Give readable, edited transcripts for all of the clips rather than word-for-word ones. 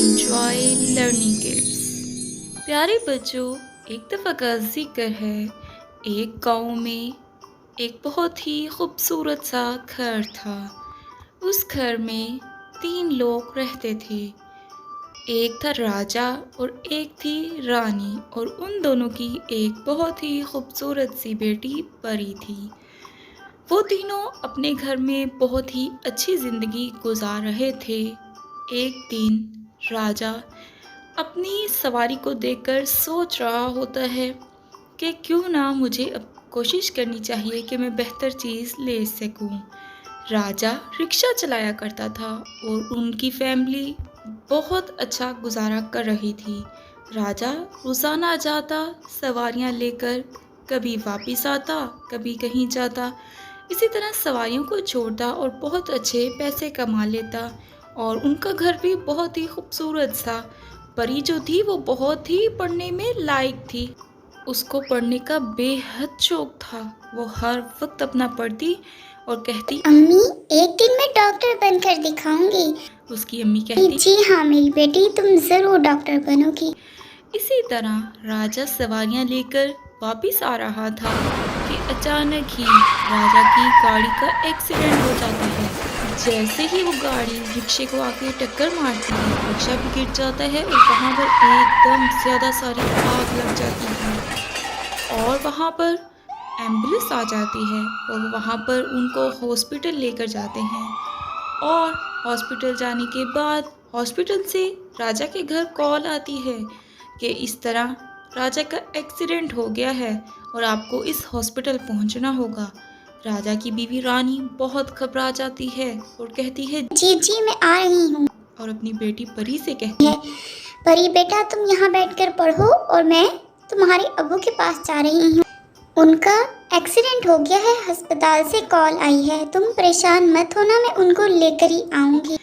enjoy learning kids। प्यारे बच्चों, एक दफ़ा का जिक्र है। एक गांव में एक बहुत ही खूबसूरत सा घर था। उस घर में 3 लोग रहते थे। एक था राजा और एक थी रानी, और उन दोनों की एक बहुत ही खूबसूरत सी बेटी परी थी। वो तीनों अपने घर में बहुत ही अच्छी ज़िंदगी गुजार रहे थे। एक दिन राजा अपनी सवारी को देखकर सोच रहा होता है कि क्यों ना मुझे अब कोशिश करनी चाहिए कि मैं बेहतर चीज़ ले सकूं। राजा रिक्शा चलाया करता था और उनकी फैमिली बहुत अच्छा गुजारा कर रही थी। राजा रोज़ाना जाता, सवारियां लेकर, कभी वापस आता, कभी कहीं जाता। इसी तरह सवारियों को छोड़ता और बहुत अच्छे पैसे कमा लेता। और उनका घर भी बहुत ही खूबसूरत सा। परी जो थी वो बहुत ही पढ़ने में लायक थी। उसको पढ़ने का बेहद शौक था। वो हर वक्त अपना पढ़ती और कहती, अम्मी, एक दिन मैं डॉक्टर बनकर दिखाऊंगी। उसकी अम्मी कहती। जी हाँ मेरी बेटी, तुम जरूर डॉक्टर बनोगी। इसी तरह राजा सवारियां लेकर वापस आ रहा था कि अचानक ही राजा की गाड़ी का एक्सीडेंट हो जाता है। जैसे ही वो गाड़ी रिक्शे को आके टक्कर मारती है, रिक्शा भी गिर जाता है और वहाँ पर एकदम ज़्यादा सारी आग लग जाती है। और वहाँ पर एम्बुलेंस आ जाती है और वहाँ पर उनको हॉस्पिटल लेकर जाते हैं। और हॉस्पिटल जाने के बाद हॉस्पिटल से राजा के घर कॉल आती है कि इस तरह राजा का एक्सीडेंट हो गया है और आपको इस हॉस्पिटल पहुंचना होगा। राजा की बीवी रानी बहुत घबरा जाती है और कहती है, जी जी मैं आ रही हूँ। और अपनी बेटी परी से कहती है, परी बेटा, तुम यहाँ बैठकर पढ़ो और मैं तुम्हारे अब्बू के पास जा रही हूँ। उनका एक्सीडेंट हो गया है, अस्पताल से कॉल आई है। तुम परेशान मत होना, मैं उनको लेकर ही आऊंगी।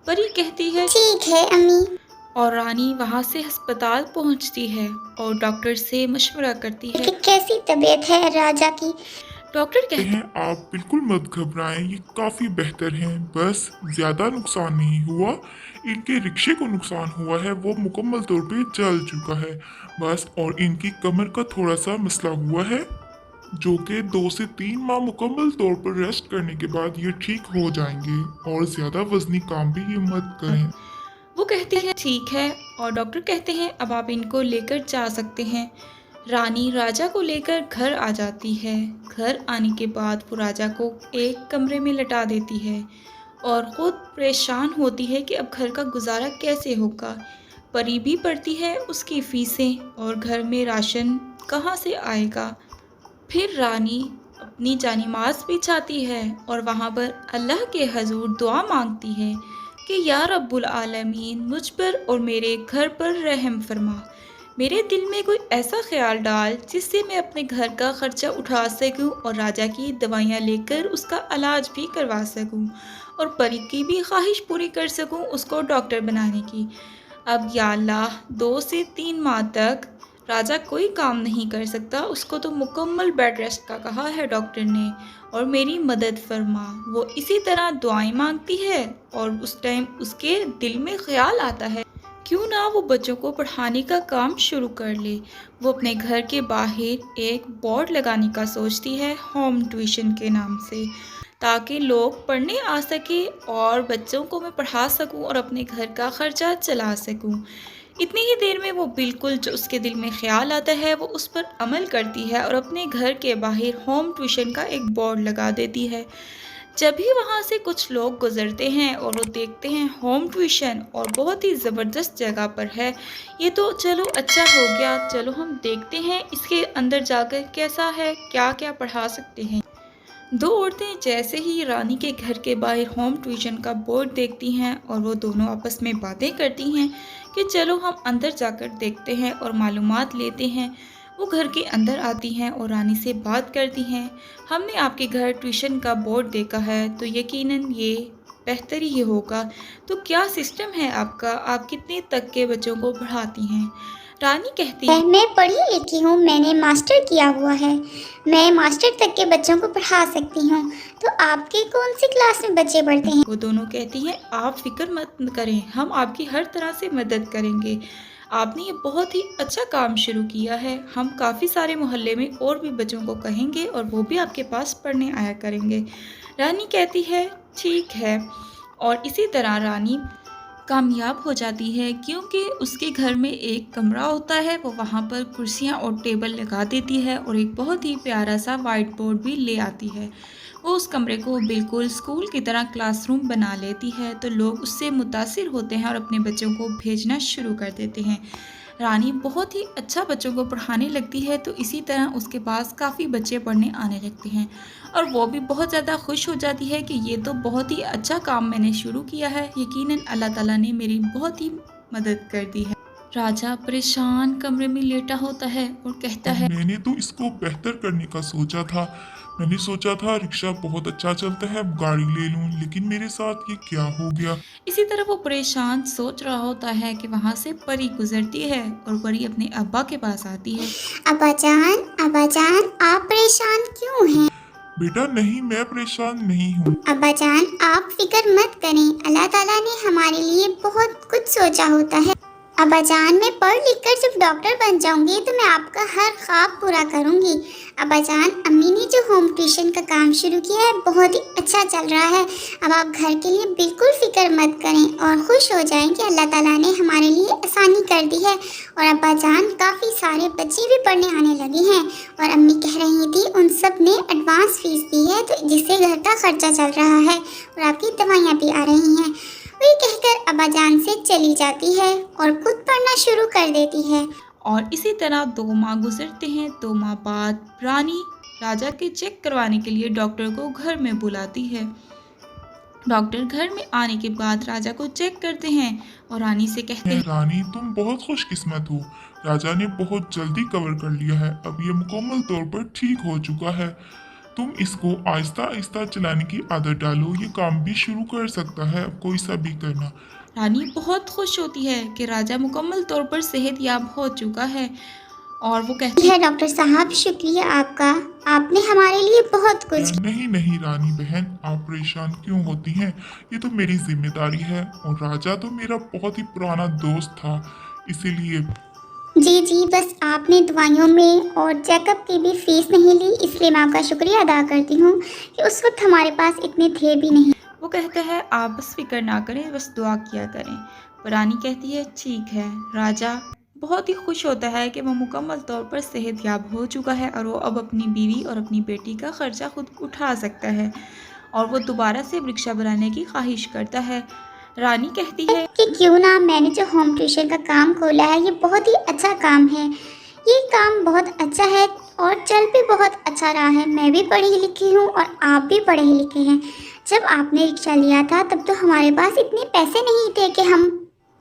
परी कहती है, ठीक है अम्मी। और रानी वहाँ से अस्पताल पहुँचती है और डॉक्टर से मशवरा करती है। कैसी तबीयत है राजा की? डॉक्टर कहते हैं आप बिल्कुल मत घबराएं, ये काफ़ी बेहतर हैं। बस ज़्यादा नुकसान नहीं हुआ, इनके रिक्शे को नुकसान हुआ है, वो मुकम्मल तौर पे जल चुका है बस। और इनकी कमर का थोड़ा सा मसला हुआ है, जो कि 2 से 3 माह मुकम्मल तौर पर रेस्ट करने के बाद ये ठीक हो जाएंगे। और ज़्यादा वजनी काम भी ये मत करें। वो कहती है ठीक है, और डॉक्टर कहते हैं अब आप इनको लेकर जा सकते हैं। रानी राजा को लेकर घर आ जाती है। घर आने के बाद वो राजा को एक कमरे में लटा देती है और खुद परेशान होती है कि अब घर का गुजारा कैसे होगा। परी भी पड़ती है उसकी फीसें, और घर में राशन कहाँ से आएगा। फिर रानी अपनी जानिमाज़ भी चाहती है और वहाँ पर अल्लाह के हजूर दुआ मांगती है कि या रब्बुल आलमीन, मुझ पर और मेरे घर पर रहम फरमा। मेरे दिल में कोई ऐसा ख्याल डाल जिससे मैं अपने घर का खर्चा उठा सकूं और राजा की दवाइयाँ लेकर उसका इलाज भी करवा सकूं, और परी की भी ख्वाहिश पूरी कर सकूं उसको डॉक्टर बनाने की। अब या अल्लाह, 2 से 3 माह तक राजा कोई काम नहीं कर सकता, उसको तो मुकम्मल बेड रेस्ट का कहा है डॉक्टर ने, और मेरी मदद फरमा। वो इसी तरह दुआएं मांगती है और उस टाइम उसके दिल में ख्याल आता है क्यों ना वो बच्चों को पढ़ाने का काम शुरू कर ले। वो अपने घर के बाहर एक बोर्ड लगाने का सोचती है, होम ट्यूशन के नाम से, ताकि लोग पढ़ने आ सके और बच्चों को मैं पढ़ा सकूं और अपने घर का खर्चा चला सकूं। इतनी ही देर में वो बिल्कुल जो उसके दिल में ख्याल आता है वो उस पर अमल करती है और अपने घर के बाहर होम ट्यूशन का एक बोर्ड लगा देती है। जब भी वहाँ से कुछ लोग गुजरते हैं और वो देखते हैं होम ट्यूशन और बहुत ही ज़बरदस्त जगह पर है, ये तो चलो अच्छा हो गया, चलो हम देखते हैं इसके अंदर जाकर कैसा है, क्या क्या पढ़ा सकते हैं। 2 औरतें जैसे ही रानी के घर के बाहर होम ट्यूशन का बोर्ड देखती हैं और वो दोनों आपस में बातें करती हैं कि चलो हम अंदर जाकर देखते हैं और मालूमात लेते हैं। वो घर के अंदर आती हैं और रानी से बात करती हैं, हमने आपके घर ट्यूशन का बोर्ड देखा है तो यकीनन ये बेहतर ही होगा, तो क्या सिस्टम है आपका, आप कितने तक के बच्चों को पढ़ाती हैं। रानी कहती है, मैं पढ़ी लिखी हूँ, मैंने मास्टर किया हुआ है, मैं मास्टर तक के बच्चों को पढ़ा सकती हूँ। तो आपके कौन सी क्लास में बच्चे पढ़ते हैं? वो दोनों कहती हैं, आप फिक्र मत करें, हम आपकी हर तरह से मदद करेंगे। आपने ये बहुत ही अच्छा काम शुरू किया है। हम काफ़ी सारे मोहल्ले में और भी बच्चों को कहेंगे और वो भी आपके पास पढ़ने आया करेंगे। रानी कहती है, ठीक है। और इसी तरह रानी कामयाब हो जाती है, क्योंकि उसके घर में एक कमरा होता है, वो वहाँ पर कुर्सियाँ और टेबल लगा देती है और एक बहुत ही प्यारा सा वाइट बोर्ड भी ले आती है। वो उस कमरे को बिल्कुल स्कूल की तरह क्लासरूम बना लेती है, तो लोग उससे मुतासिर होते हैं और अपने बच्चों को भेजना शुरू कर देते हैं। रानी बहुत ही अच्छा बच्चों को पढ़ाने लगती है, तो इसी तरह उसके पास काफ़ी बच्चे पढ़ने आने लगते हैं और वो भी बहुत ज़्यादा खुश हो जाती है कि ये तो बहुत ही अच्छा काम मैंने शुरू किया है, यकीनन अल्लाह ताला ने मेरी बहुत ही मदद कर दी है। राजा परेशान कमरे में लेटा होता है और कहता है, मैंने तो इसको बेहतर करने का सोचा था। मैंने सोचा था रिक्शा बहुत अच्छा चलता है, अब गाड़ी ले लूं, लेकिन मेरे साथ ये क्या हो गया। इसी तरह वो परेशान सोच रहा होता है कि वहाँ से परी गुजरती है और परी अपने अब्बा के पास आती है। अब्बा जान, आप परेशान क्यों हैं? बेटा नहीं, मैं परेशान नहीं हूँ। अब्बा जान, आप फिक्र मत करें, अल्लाह ताला ने हमारे लिए बहुत कुछ सोचा होता है। अब्बा जान, मैं पढ़ लिख कर जब डॉक्टर बन जाऊंगी तो मैं आपका हर ख्वाब पूरा करूंगी। अब्बा जान, अम्मी ने जो होम ट्यूशन का काम शुरू किया है बहुत ही अच्छा चल रहा है। अब आप घर के लिए बिल्कुल फिक्र मत करें और खुश हो जाएं कि अल्लाह ताला ने हमारे लिए आसानी कर दी है। और अब्बा जान, काफ़ी सारे बच्चे भी पढ़ने आने लगे हैं और अम्मी कह रही थी उन सब ने एडवांस फीस दी है, तो जिससे घर का खर्चा चल रहा है और आपकी दवाइयाँ भी आ रही हैं। वही कहकर अब्बा जान से चली जाती है और खुद पढ़ना शुरू कर देती है। और इसी तरह 2 माह गुजरते हैं। 2 माह बाद रानी राजा के चेक करवाने के लिए डॉक्टर को घर में बुलाती है। डॉक्टर घर में आने के बाद राजा को चेक करते हैं और रानी से कहते हैं, रानी तुम बहुत खुशकिस्मत हो, राजा ने बहुत जल्दी कवर कर लिया है, अब ये मुकम्मल तौर पर ठीक हो चुका है। तुम इसको आहिस्ता आहिस्ता चलाने की आदत डालो, ये काम भी शुरू कर सकता है, अब कोई सा भी करना। रानी बहुत खुश होती है कि राजा मुकम्मल तौर पर सेहतयाब हो चुका है और वो कहती है, है डॉक्टर साहब, शुक्रिया आपका, आपने हमारे लिए बहुत कुछ। नहीं नहीं रानी बहन, आप परेशान क्यों होती हैं, ये तो मेरी जिम्मेदारी है और राजा तो मेरा बहुत ही पुराना दोस्त था, इसीलिए। जी, बस आपने दवाइयों में और चेकअप की भी फीस नहीं ली, इसलिए मैं आपका शुक्रिया अदा करती हूँ कि उस वक्त हमारे पास इतने थे भी नहीं। वो कहता है, आप बस फिक्र ना करें, बस दुआ किया करें। पर रानी कहती है, ठीक है। राजा बहुत ही खुश होता है कि वो मुकम्मल तौर पर सेहतयाब हो चुका है और वो अब अपनी बीवी और अपनी बेटी का खर्चा खुद उठा सकता है और वो दोबारा से रिक्शा बनाने की ख्वाहिश करता है। रानी कहती है कि क्यों ना, मैंने जो होम ट्यूशन का काम खोला है ये बहुत ही अच्छा काम है, ये काम बहुत अच्छा है और चल भी बहुत अच्छा रहा है। मैं भी पढ़ी लिखी हूँ और आप भी पढ़े लिखे हैं। जब आपने रिक्शा लिया था तब तो हमारे पास इतने पैसे नहीं थे कि हम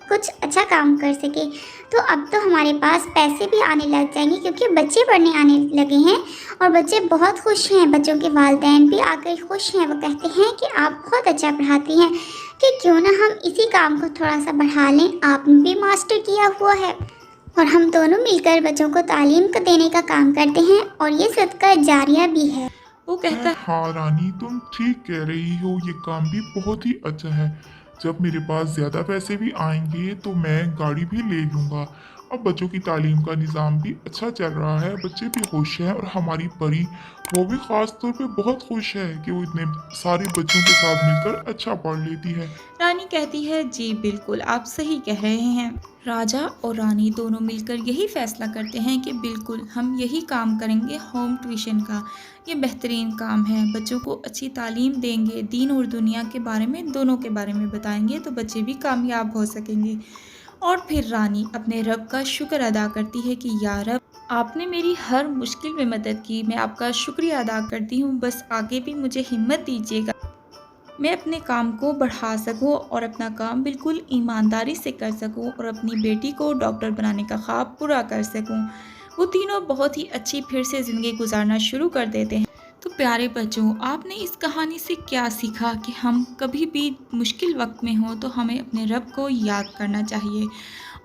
कुछ अच्छा काम कर सके, तो अब तो हमारे पास पैसे भी आने लग जाएंगे क्योंकि बच्चे पढ़ने आने लगे हैं और बच्चे बहुत खुश हैं। बच्चों के वालिदैन भी आकर खुश हैं, वो कहते हैं कि आप बहुत अच्छा पढ़ाती हैं, कि क्यों ना हम इसी काम को थोड़ा सा बढ़ा लें। आपने भी मास्टर किया हुआ है और हम दोनों मिलकर बच्चों को तालीम को देने का काम करते हैं और ये सदका जारिया भी है। वो कहता है, हाँ रानी, तुम ठीक कह रही हो, ये काम भी बहुत ही अच्छा है। जब मेरे पास ज़्यादा पैसे भी आएंगे तो मैं गाड़ी भी ले लूँगा। अब बच्चों की तालीम का निज़ाम भी अच्छा चल रहा है, बच्चे भी खुश हैं और हमारी परी वो भी ख़ास तौर पे बहुत खुश है कि वो इतने सारे बच्चों के साथ मिलकर अच्छा पढ़ लेती है। रानी कहती है, जी बिल्कुल, आप सही कह रहे हैं। राजा और रानी दोनों मिलकर यही फैसला करते हैं कि बिल्कुल हम यही काम करेंगे, होम ट्यूशन का। ये बेहतरीन काम है, बच्चों को अच्छी तालीम देंगे, दीन और दुनिया के बारे में, दोनों के बारे में बताएंगे तो बच्चे भी कामयाब हो सकेंगे। और फिर रानी अपने रब का शुक्र अदा करती है कि या रब, आपने मेरी हर मुश्किल में मदद की, मैं आपका शुक्रिया अदा करती हूँ, बस आगे भी मुझे हिम्मत दीजिएगा, मैं अपने काम को बढ़ा सकूं और अपना काम बिल्कुल ईमानदारी से कर सकूं और अपनी बेटी को डॉक्टर बनाने का ख्वाब पूरा कर सकूं। वो तीनों बहुत ही अच्छी फिर से ज़िंदगी गुजारना शुरू कर देते हैं। तो प्यारे बच्चों, आपने इस कहानी से क्या सीखा कि हम कभी भी मुश्किल वक्त में हों तो हमें अपने रब को याद करना चाहिए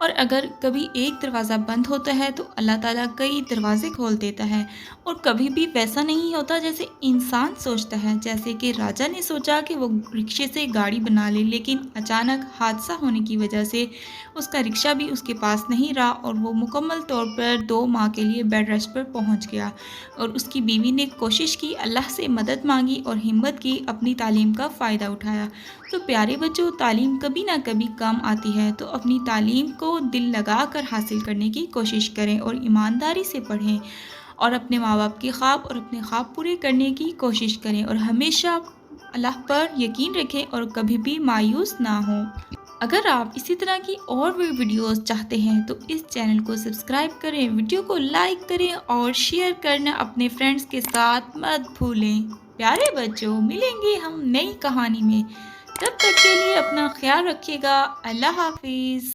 और अगर कभी एक दरवाज़ा बंद होता है तो अल्लाह ताला कई दरवाज़े खोल देता है। और कभी भी वैसा नहीं होता जैसे इंसान सोचता है। जैसे कि राजा ने सोचा कि वो रिक्शे से गाड़ी बना ले, लेकिन अचानक हादसा होने की वजह से उसका रिक्शा भी उसके पास नहीं रहा और वो मुकम्मल तौर पर 2 माह के लिए बेड रेस्ट पर पहुंच गया। और उसकी बीवी ने कोशिश की, अल्लाह से मदद मांगी और हिम्मत की, अपनी तालीम का फ़ायदा उठाया। तो प्यारे बच्चों, तालीम कभी ना कभी काम आती है, तो अपनी तालीम को दिल लगा कर हासिल करने की कोशिश करें और ईमानदारी से पढ़ें और अपने माँ बाप के ख्वाब और अपने ख्वाब पूरे करने की कोशिश करें और हमेशा अल्लाह पर यकीन रखें और कभी भी मायूस ना हों। अगर आप इसी तरह की और भी वीडियोस चाहते हैं तो इस चैनल को सब्सक्राइब करें, वीडियो को लाइक करें और शेयर करना अपने फ्रेंड्स के साथ मत भूलें। प्यारे बच्चों, मिलेंगे हम नई कहानी में। तब तक के लिए अपना ख्याल रखिएगा। अल्लाह हाफिज़।